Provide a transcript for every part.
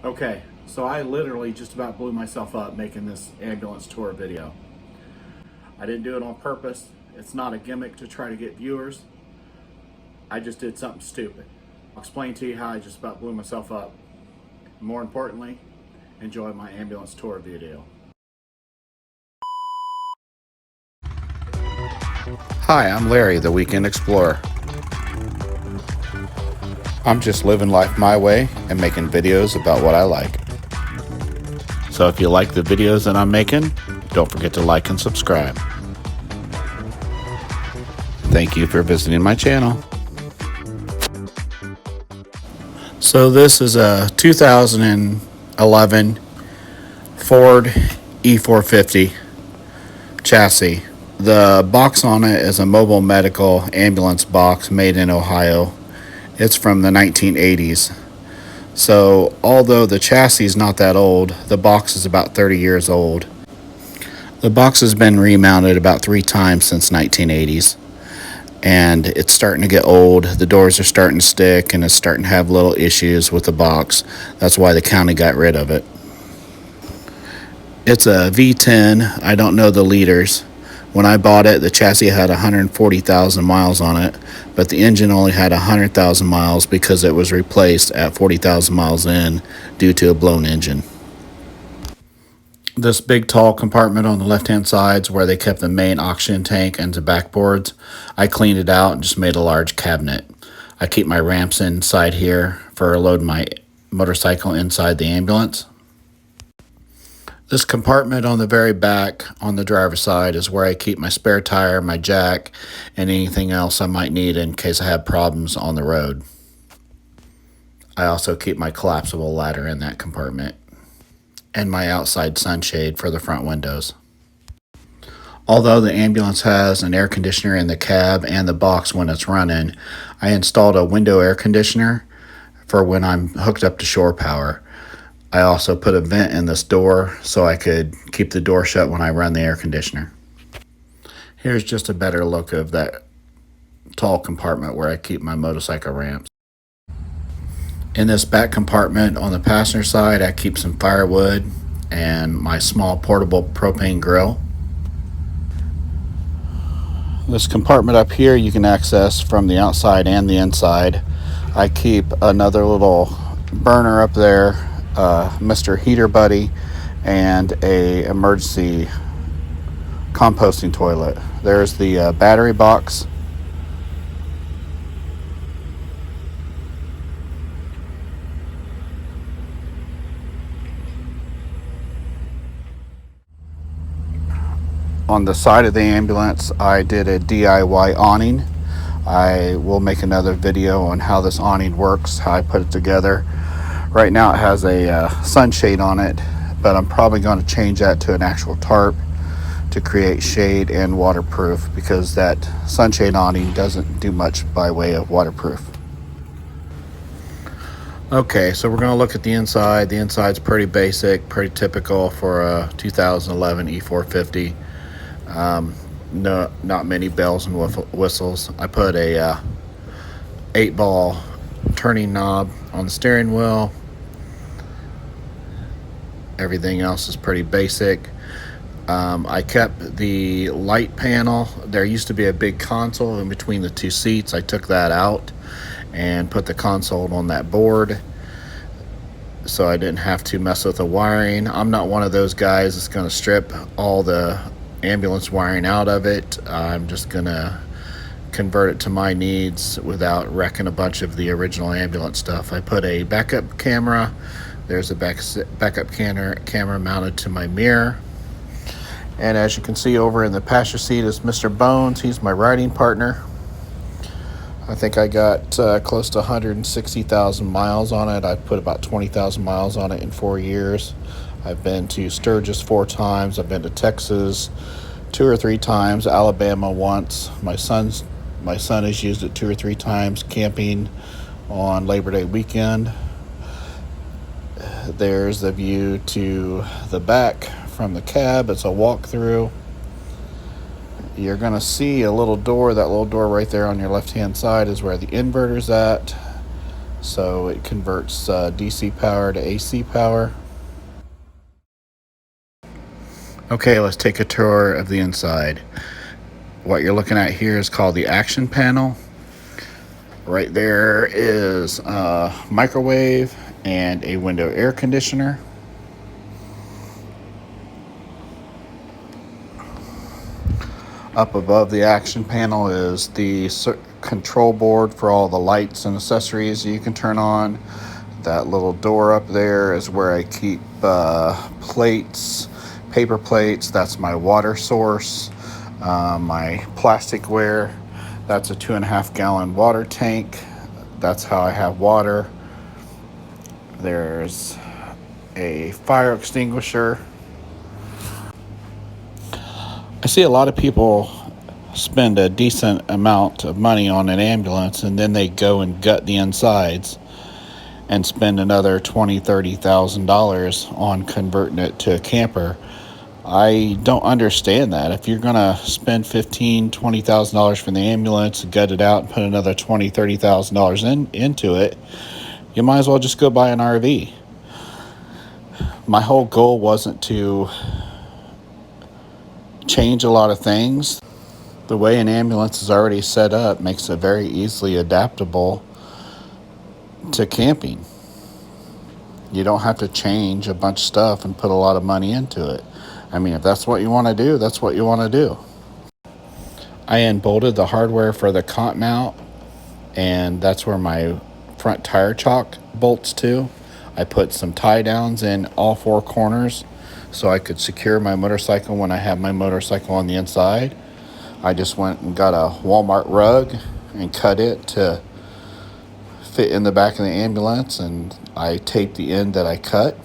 Okay, so I literally just about blew myself up making this ambulance tour video. I didn't do it on purpose. It's not a gimmick to try to get viewers. I just did something stupid. I'll explain to you how I just about blew myself up. More importantly, enjoy my ambulance tour video. Hi, I'm Larry, the Weekend Explorer. I'm just living life my way and making videos about what I like. So if you like the videos that I'm making, don't forget to like and subscribe. Thank you for visiting my channel. So this is a 2011 Ford E450 chassis. The box on it is a mobile medical ambulance box made in Ohio. It's from the 1980s. So although the chassis is not that old, the box is about 30 years old. The box has been remounted about 3 times since 1980s. And it's starting to get old. The doors are starting to stick and it's starting to have little issues with the box. That's why the county got rid of it. It's a V10. I don't know the liters. When I bought it, the chassis had 140,000 miles on it, but the engine only had 100,000 miles because it was replaced at 40,000 miles in due to a blown engine. This big tall compartment on the left hand side is where they kept the main oxygen tank and the backboards. I cleaned it out and just made a large cabinet. I keep my ramps inside here for loading my motorcycle inside the ambulance. This compartment on the very back on the driver's side is where I keep my spare tire, my jack, and anything else I might need in case I have problems on the road. I also keep my collapsible ladder in that compartment and my outside sunshade for the front windows. Although the ambulance has an air conditioner in the cab and the box when it's running, I installed a window air conditioner for when I'm hooked up to shore power. I also put a vent in this door so I could keep the door shut when I run the air conditioner. Here's just a better look of that tall compartment where I keep my motorcycle ramps. In this back compartment on the passenger side, I keep some firewood and my small portable propane grill. This compartment up here you can access from the outside and the inside. I keep another little burner up there, Mr. Heater Buddy, and a emergency composting toilet. There's the battery box. On the side of the ambulance, I did a DIY awning. I will make another video on how this awning works, how I put it together. Right now it has a sunshade on it, but I'm probably going to change that to an actual tarp to create shade and waterproof because that sunshade awning doesn't do much by way of waterproof. Okay, so we're going to look at the inside. The inside's pretty basic, pretty typical for a 2011 E450. No, not many bells and whistles. I put a 8-ball turning knob on the steering wheel. Everything else is pretty basic. I kept the light panel. There used to be a big console in between the two seats. I took that out and put the console on that board so I didn't have to mess with the wiring. I'm not one of those guys that's going to strip all the ambulance wiring out of it. I'm just going to convert it to my needs without wrecking a bunch of the original ambulance stuff. I put a backup camera. There's a backup camera mounted to my mirror. And as you can see over in the passenger seat is Mr. Bones. He's my riding partner. I think I got close to 160,000 miles on it. I put about 20,000 miles on it in 4 years. I've been to Sturgis 4 times. I've been to Texas 2 or 3 times, Alabama once. My son has used it 2 or 3 times camping on Labor Day weekend. There's the view to the back from the cab. It's a walkthrough. You're going to see a little door. That little door right there on your left hand side is where the inverter's at. so it converts DC power to AC power. Okay, let's take a tour of the inside. What you're looking at here is called the action panel. Right there is a microwave and a window air conditioner. Up above the action panel is the control board for all the lights and accessories you can turn on. That little door up there is where I keep plates, paper plates. That's my water source. My plasticware, that's a 2.5 gallon water tank. That's how I have water. There's a fire extinguisher. I see a lot of people spend a decent amount of money on an ambulance and then they go and gut the insides and spend another $20,000, $30,000 on converting it to a camper. I don't understand that. If you're going to spend $15,000, $20,000 for the ambulance, gut it out, and put another $20,000, $30,000 into it, you might as well just go buy an RV. My whole goal wasn't to change a lot of things. The way an ambulance is already set up makes it very easily adaptable to camping. You don't have to change a bunch of stuff and put a lot of money into it. I mean, if that's what you want to do, that's what you want to do. I unbolted the hardware for the cot mount, and that's where my front tire chock bolts to. I put some tie downs in all four corners so I could secure my motorcycle when I have my motorcycle on the inside. I just went and got a Walmart rug and cut it to fit in the back of the ambulance, and I taped the end that I cut.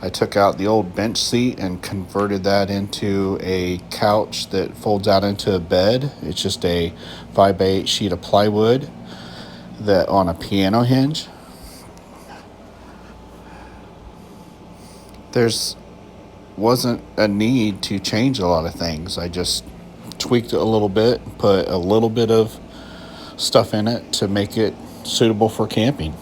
I took out the old bench seat and converted that into a couch that folds out into a bed. It's just a 5x8 sheet of plywood that on a piano hinge. There's wasn't a need to change a lot of things. I just tweaked it a little bit, put a little bit of stuff in it to make it suitable for camping.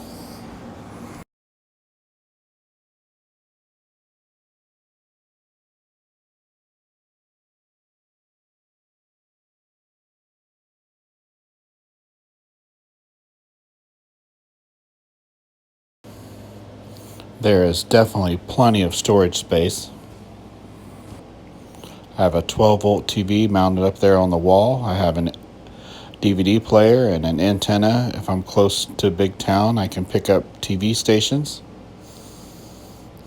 There is definitely plenty of storage space. I have a 12-volt TV mounted up there on the wall. I have an DVD player and an antenna. If I'm close to a big town, I can pick up TV stations.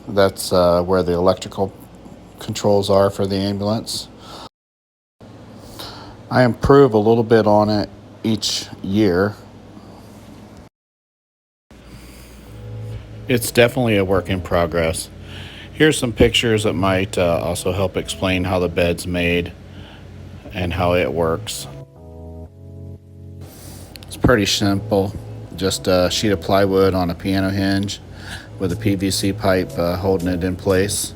That's where the electrical controls are for the ambulance. I improve a little bit on it each year. It's definitely a work in progress. Here's some pictures that might also help explain how the bed's made and how it works. It's pretty simple. Just a sheet of plywood on a piano hinge with a PVC pipe holding it in place.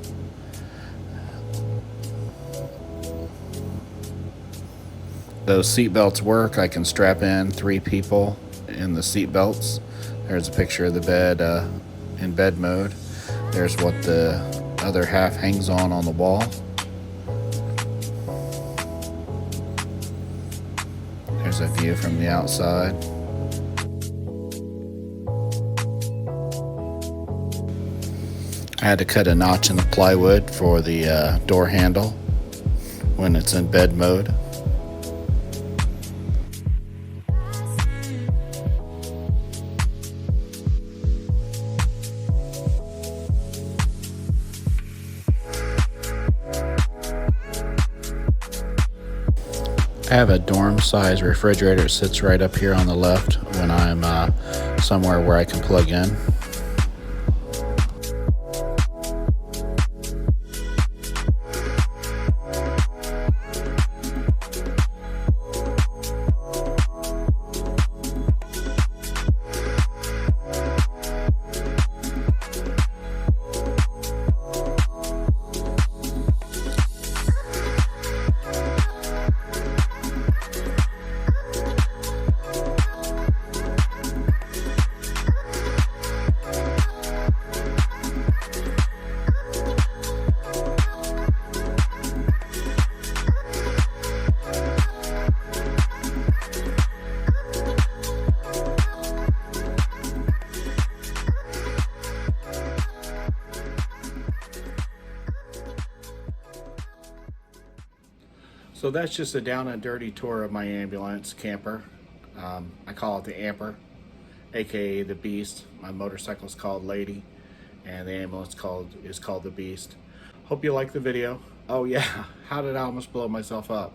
Those seat belts work. I can strap in 3 people in the seat belts. There's a picture of the bed in bed mode. There's what the other half hangs on the wall. There's a view from the outside. I had to cut a notch in the plywood for the door handle when it's in bed mode. I have a dorm size refrigerator. It sits right up here on the left when I'm somewhere where I can plug in. So that's just a down and dirty tour of my ambulance camper. I call it the Amper, aka the Beast. My motorcycle is called Lady, and the ambulance is called the Beast. Hope you like the video. Oh yeah, how did I almost blow myself up?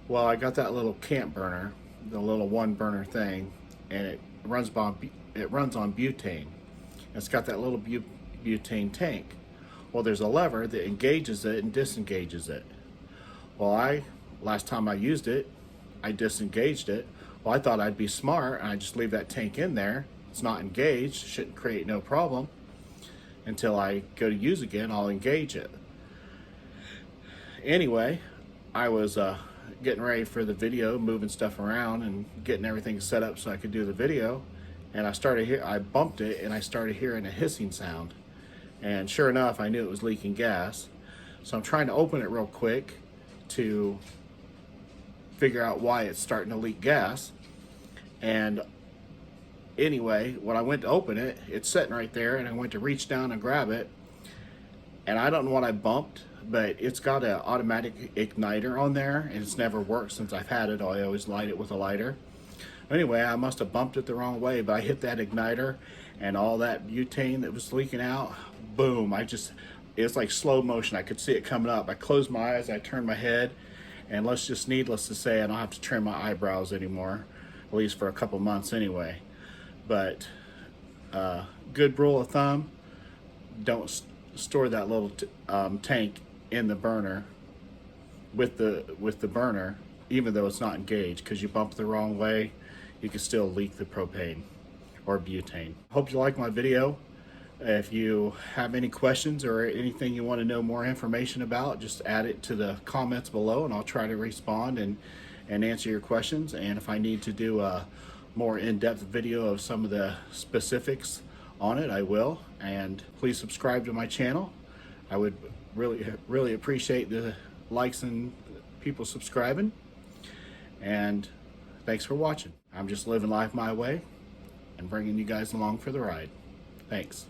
Well, I got that little camp burner, the little one burner thing, and it runs on butane. It's got that little butane tank. Well, there's a lever that engages it and disengages it. Well, last time I used it, I disengaged it. Well, I thought I'd be smart and I just leave that tank in there. It's not engaged, shouldn't create no problem. Until I go to use again, I'll engage it. Anyway, I was getting ready for the video, moving stuff around and getting everything set up so I could do the video. And I bumped it and I started hearing a hissing sound. And sure enough, I knew it was leaking gas. So I'm trying to open it real quick to figure out why it's starting to leak gas. And anyway, when I went to open it, it's sitting right there, and I went to reach down and grab it, and I don't know what I bumped, but it's got an automatic igniter on there, and it's never worked since I've had it. I always light it with a lighter. Anyway, I must have bumped it the wrong way, but I hit that igniter, and all that butane that was leaking out, boom, it's like slow motion. I could see it coming up. I closed my eyes, I turned my head, and needless to say, I don't have to trim my eyebrows anymore, at least for a couple months anyway. But good rule of thumb, don't store that little tank in the burner with the burner, even though it's not engaged, because you bump the wrong way, you can still leak the propane or butane. Hope you like my video. If you have any questions or anything you want to know more information about, just add it to the comments below and I'll try to respond and answer your questions. And if I need to do a more in-depth video of some of the specifics on it, I will. And please subscribe to my channel. I would really appreciate the likes and people subscribing. And thanks for watching. I'm just living life my way and bringing you guys along for the ride. Thanks.